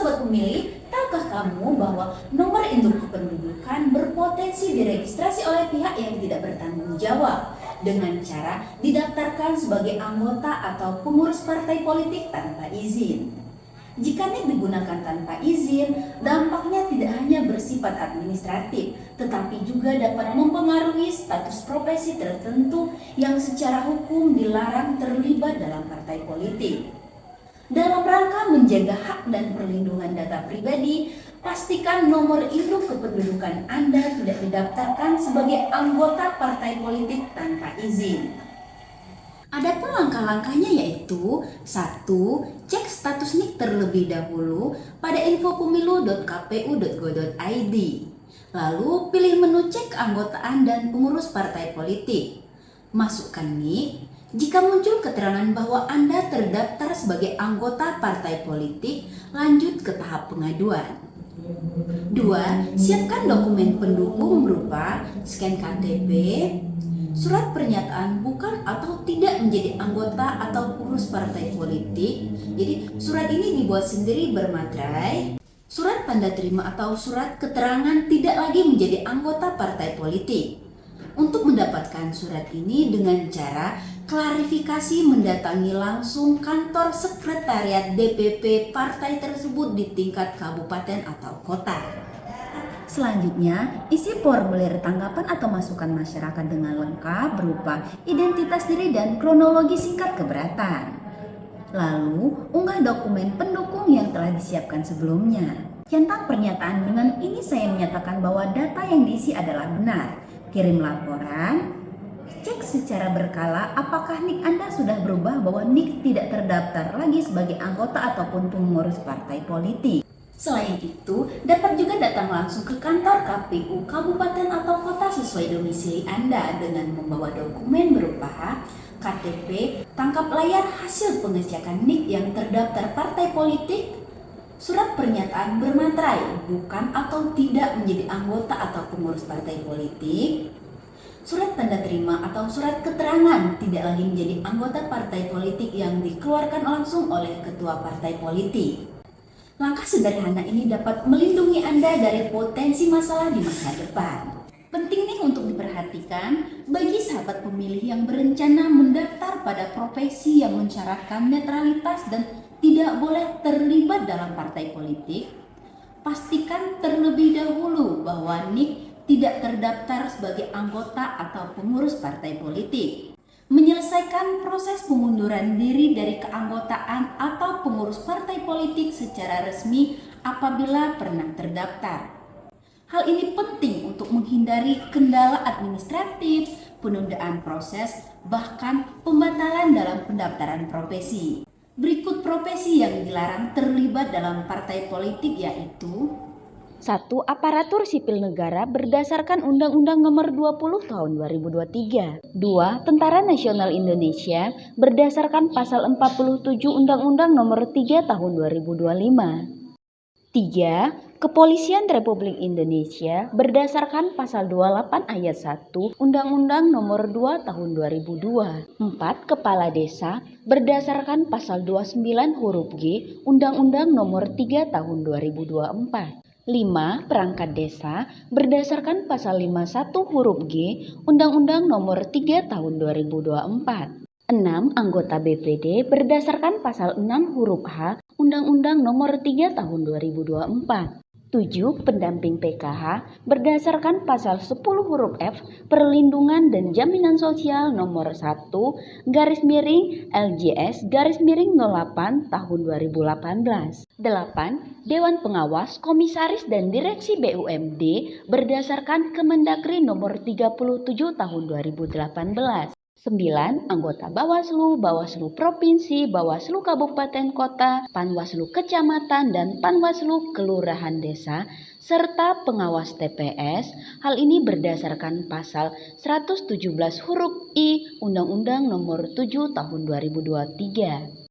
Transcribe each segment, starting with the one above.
Sobat Pemilih, tahukah kamu bahwa nomor induk kependudukan berpotensi diregistrasi oleh pihak yang tidak bertanggung jawab dengan cara didaftarkan sebagai anggota atau pengurus partai politik tanpa izin? Jika NIK digunakan tanpa izin, dampaknya tidak hanya bersifat administratif, tetapi juga dapat mempengaruhi status profesi tertentu yang secara hukum dilarang terlibat dalam partai politik. Dalam rangka menjaga hak dan perlindungan data pribadi, pastikan nomor induk kependudukan Anda tidak didaftarkan sebagai anggota partai politik tanpa izin. Adapun langkah-langkahnya yaitu 1. Cek status NIK terlebih dahulu pada infopemilu.kpu.go.id. Lalu pilih menu cek keanggotaan dan pengurus partai politik. Masukkan NIK. Jika muncul keterangan bahwa Anda terdaftar sebagai anggota partai politik, lanjut ke tahap pengaduan. 2. Siapkan dokumen pendukung berupa scan KTP, surat pernyataan bukan atau tidak menjadi anggota atau pengurus partai politik. Jadi surat ini dibuat sendiri bermaterai, surat tanda terima atau surat keterangan tidak lagi menjadi anggota partai politik. Untuk mendapatkan surat ini dengan cara klarifikasi mendatangi langsung kantor sekretariat DPP partai tersebut di tingkat kabupaten atau kota. Selanjutnya, isi formulir tanggapan atau masukan masyarakat dengan lengkap berupa identitas diri dan kronologi singkat keberatan. Lalu, unggah dokumen pendukung yang telah disiapkan sebelumnya. Centang pernyataan dengan ini saya menyatakan bahwa data yang diisi adalah benar. Kirim laporan. Cek secara berkala apakah NIK Anda sudah berubah bahwa NIK tidak terdaftar lagi sebagai anggota ataupun pengurus partai politik. Selain itu, dapat juga datang langsung ke kantor KPU kabupaten atau kota sesuai domisili Anda dengan membawa dokumen berupa KTP, tangkap layar hasil pengecekan NIK yang terdaftar partai politik, surat pernyataan bermaterai bukan atau tidak menjadi anggota atau pengurus partai politik, surat tanda terima atau surat keterangan tidak lagi menjadi anggota partai politik yang dikeluarkan langsung oleh ketua partai politik. Langkah sederhana ini dapat melindungi Anda dari potensi masalah di masa depan. Penting nih untuk diperhatikan bagi sahabat pemilih yang berencana mendaftar pada profesi yang mensyaratkan netralitas dan tidak boleh terlibat dalam partai politik. Pastikan terlebih dahulu bahwa NIK tidak terdaftar sebagai anggota atau pengurus partai politik. Menyelesaikan proses pengunduran diri dari keanggotaan atau pengurus partai politik secara resmi apabila pernah terdaftar. Hal ini penting untuk menghindari kendala administratif, penundaan proses, bahkan pembatalan dalam pendaftaran profesi. Berikut profesi yang dilarang terlibat dalam partai politik yaitu 1. Aparatur sipil negara berdasarkan Undang-Undang Nomor 20 Tahun 2023. 2. Tentara Nasional Indonesia berdasarkan Pasal 47 Undang-Undang Nomor 3 Tahun 2025. 3. Kepolisian Republik Indonesia berdasarkan Pasal 28 Ayat 1 Undang-Undang Nomor 2 Tahun 2002. 4. Kepala Desa berdasarkan Pasal 29 huruf G Undang-Undang Nomor 3 Tahun 2024. 5. Perangkat desa berdasarkan Pasal 51 huruf G Undang-Undang Nomor 3 Tahun 2024. 6. Anggota BPD berdasarkan Pasal 6 huruf H Undang-Undang Nomor 3 Tahun 2024. 7. Pendamping PKH berdasarkan Pasal 10 huruf F Perlindungan dan Jaminan Sosial Nomor 1 garis miring LJS garis miring 08 tahun 2018. 8. Dewan Pengawas, Komisaris dan Direksi BUMD berdasarkan Kemendagri Nomor 37 tahun 2018. 9. Anggota Bawaslu, Bawaslu Provinsi, Bawaslu Kabupaten Kota, Panwaslu Kecamatan, dan Panwaslu Kelurahan Desa, serta pengawas TPS. Hal ini berdasarkan Pasal 117 huruf I Undang-Undang Nomor 7 Tahun 2023.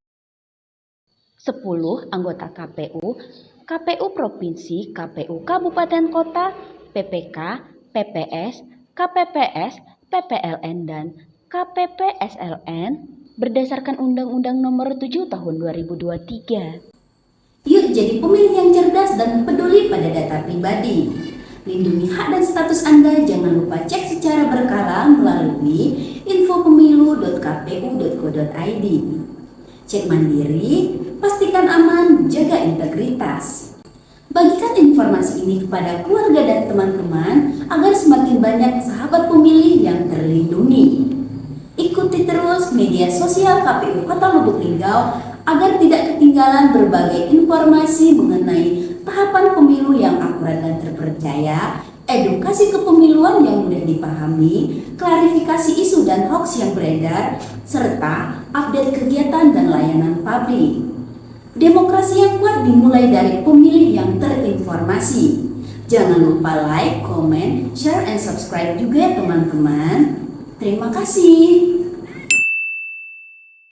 10. Anggota KPU, KPU Provinsi, KPU Kabupaten Kota, PPK, PPS, KPPS, PPLN, dan KPPSLN berdasarkan Undang-Undang Nomor 7 Tahun 2023. Yuk jadi pemilih yang cerdas dan peduli pada data pribadi. Lindungi hak dan status Anda, jangan lupa cek secara berkala melalui infopemilu.kpu.go.id. Cek mandiri, pastikan aman, jaga integritas. Bagikan informasi ini kepada keluarga dan teman-teman agar semakin banyak sahabat pemilih yang terlindungi. Ikuti terus media sosial KPU Kota Lubuk Linggau agar tidak ketinggalan berbagai informasi mengenai tahapan pemilu yang akurat dan terpercaya, edukasi kepemiluan yang mudah dipahami, klarifikasi isu dan hoaks yang beredar, serta update kegiatan dan layanan publik. Demokrasi yang kuat dimulai dari pemilih yang terinformasi. Jangan lupa like, comment, share, and subscribe juga ya teman-teman. Terima kasih.